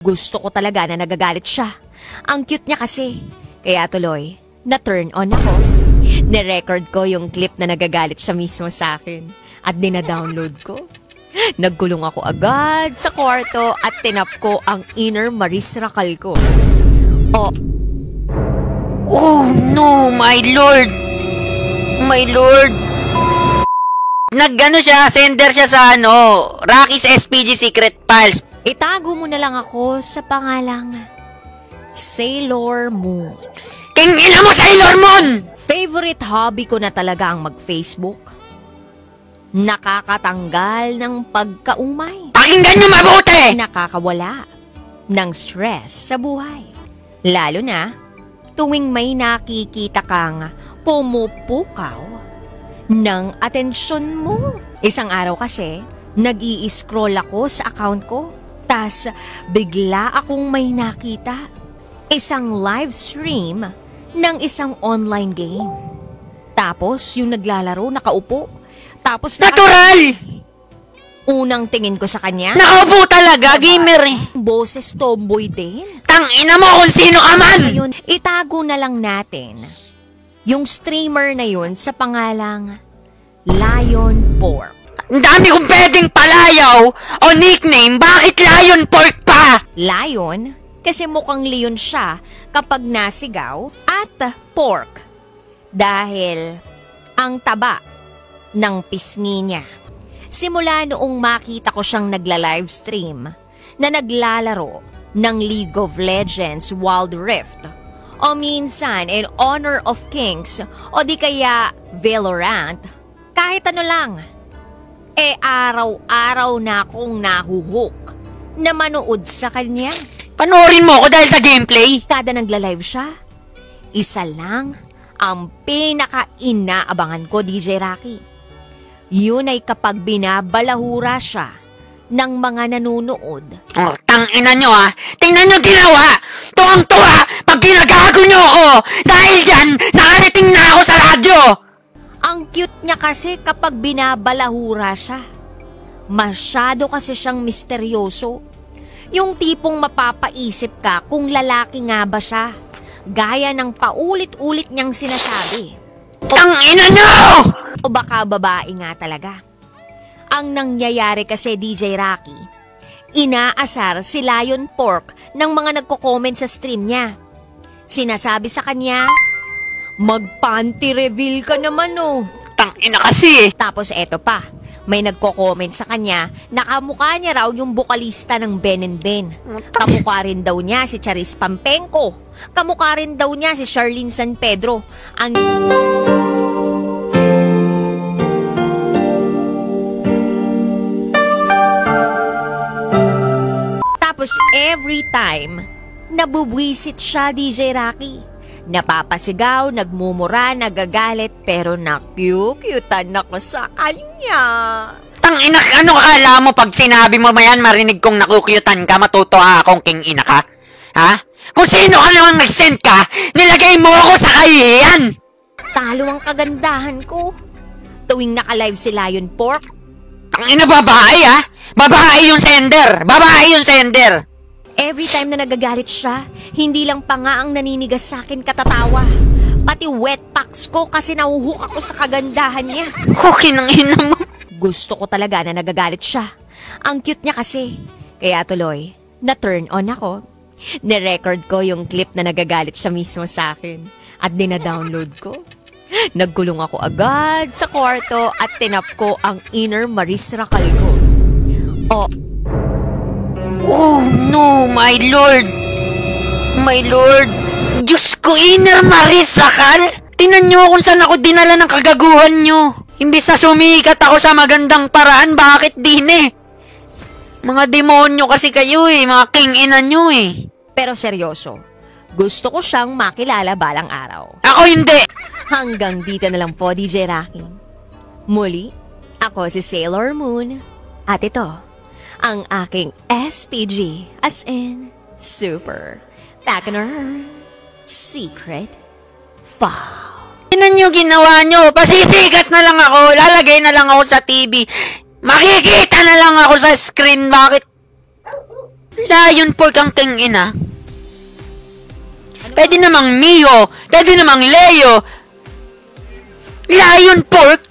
Gusto ko talaga na nagagalit siya. Ang cute niya kasi. Kaya tuloy, na-turn on ako. Nirecord ko yung clip na nagagalit siya mismo sa akin. At dina-download ko. Nagkulong ako agad sa kwarto at tinap ko ang inner Maris Racal ko. Oh no, my lord! My lord! Nag-ano siya, sender siya sa Rocky's SPG Secret Files. Itago mo na lang ako sa pangalang Sailor Moon. King ina mo, Sailor Moon! Favorite hobby ko na talaga ang mag-Facebook. Nakakatanggal ng pagkaumay. Pakinggan nyo mabuti! Nakakawala ng stress sa buhay. Lalo na tuwing may nakikita kang pumupukaw ng atensyon mo. Isang araw kasi, nag-i-scroll ako sa account ko. Tas bigla akong may nakita. Isang live stream ng isang online game. Tapos yung naglalaro nakaupo. Tapos natural! Unang tingin ko sa kanya, nakaupo talaga, gamer eh. Boses tomboy din. Tangina mo kung sino ka man! Ayun, itago na lang natin yung streamer na yun sa pangalang Lion Pork. Ang dami kong pwedeng palayaw o nickname, bakit Lion Pork pa? Lion, kasi mukhang leon siya kapag nasigaw, at pork dahil ang taba ng pisngi niya. Simula noong makita ko siyang nagla-livestream na naglalaro ng League of Legends Wild Rift o minsan in Honor of Kings o di kaya Valorant, kahit ano lang. Araw-araw na akong nahuhook na manood sa kanya. Panoorin mo ako dahil sa gameplay. Kada nagla-live siya, isa lang ang pinaka-inaabangan ko, DJ Rocky. Yun ay kapag binabalahura siya ng mga nanunood. Oh, tangina nyo ha. Tingnan nyo ginawa. Tuwang-tuwa pag ginagago nyo ako. Dahil dyan, nakarating na ako sa radyo. Ang cute niya kasi kapag binabalahura siya. Masyado kasi siyang misteryoso. Yung tipong mapapaisip ka kung lalaki nga ba siya. Gaya ng paulit-ulit niyang sinasabi. Tangina nyo! O baka babae nga talaga. Ang nangyayari kasi, DJ Rocky, inaasar si Lion Pork ng mga nagko-comment sa stream niya. Sinasabi sa kanya, mag-panty reveal ka naman oh. Tangina kasi. Tapos eto pa, may nagko-comment sa kanya na kamukha niya raw yung bokalista ng Ben and Ben. Kamukha rin daw niya si Charis Pampenko. Kamukha rin daw niya si Charlene San Pedro. Tapos every time, nabubwisit siya, DJ Rocky. Napapasigaw, nagmumura, nagagalit, pero nakyukyutan ako sa kanya. Tangina, ano akala mo pag sinabi mo mayan, marinig kong nakukyutan ka, matutuwa akong king ina ka? Ha? Kung sino ka namang nag-send ka, nilagay mo ako sa kahihiyan! Talo ang kagandahan ko. Tuwing naka-live si Lion Pork. Tangina, babae ha? Babae yung sender! Babae yung sender! Every time na nagagalit siya, hindi lang pa nga ang naninigas sa akin katatawa. Pati wet packs ko kasi nahuhook ako sa kagandahan niya. Okay ng ina mo. Gusto ko talaga na nagagalit siya. Ang cute niya kasi. Kaya tuloy, na-turn on ako. Nirecord ko yung clip na nagagalit siya mismo sa akin. At dina-download ko. Nagkulong ako agad sa kwarto at tinap ko ang inner Maris Racal ko. Oh no, my lord! My lord! Diyos ko, inner Maris Racal! Tingnan nyo kung saan ako dinala ng kagaguhan nyo. Imbis na sumikat ako sa magandang paraan, bakit din eh? Mga demonyo kasi kayo eh, mga king ina nyo eh. Pero seryoso, gusto ko siyang makilala balang araw. Ako hindi! Hanggang dito na lang po, DJ Rocky. Muli, ako si Sailor Moon. At ito, ang aking SPG, as in, Super Packener Secret File. Tingnan nyo ginawa nyo, pasisikat na lang ako, lalagay na lang ako sa TV. Makikita na lang ako sa screen, bakit? Lion pork ang king-ina. Pwede namang Mio, pwede namang Leo. Lion pork?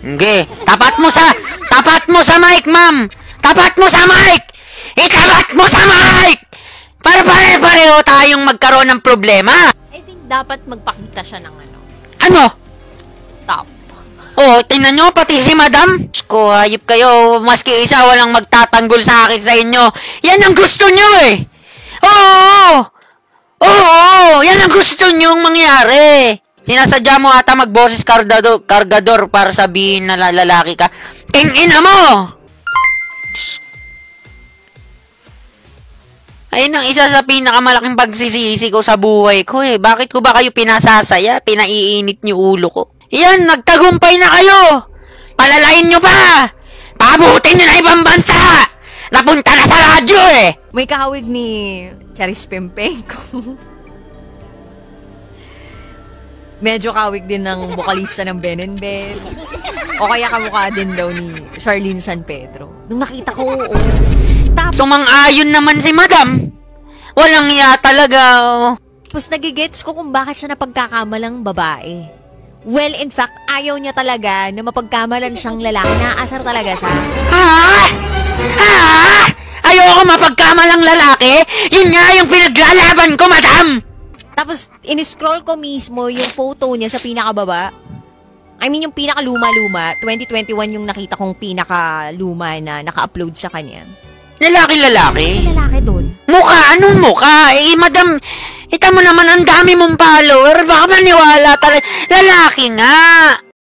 Sige, tapat mo sa mic, ma'am. Tapat mo sa mic! Itapat mo sa mic! Para pare-pareho tayong magkaroon ng problema. I think dapat magpakita siya ng ano. Ano? Top. Oh, tingnan nyo, pati si madam. Ko, hayop kayo. Maski isa walang magtatanggol sa akin sa inyo. Yan ang gusto nyo eh. Oo! Oo! Yan ang gusto nyong mangyari. Sinasadya mo ata magboses kargador para sabihin na lalaki ka. Tingina mo! Ayun ang isa sa pinakamalaking pagsisisi ko sa buhay ko eh. Bakit ko ba kayo pinasasaya? Pinaiinit niyo ulo ko. Yan, nagtagumpay na kayo! Palalain nyo pa! Pabutin nyo na ibang bansa! Napunta na sa radyo eh! May kahawig ni Charis Pempenko. Medyo kawig din ng bokalista ng Ben and Ben. O kaya kamukha din daw ni Charlene San Pedro. Nung nakita ko, oo. Sumang-ayon naman si madam. Walang iya talaga. Tapos nagigets ko kung bakit siya napagkakamalang babae. Well, in fact, ayaw niya talaga na mapagkamalan siyang lalaki. Naaasar talaga siya. Ha? Ha? Ayoko mapagkamalang lalaki? Yun nga yung pinaglalaban ko, madam! Tapos, in-scroll ko mismo yung photo niya sa pinakababa. I mean, yung pinakaluma-luma. 2021 yung nakita kong pinakaluma na naka-upload sa kanya. Lalaki-lalaki? Si lalaki dun. Mukha? Anong mukha? Eh, madam, ita mo naman ang dami mong follower. Baka maniwala talaga. Lalaki nga.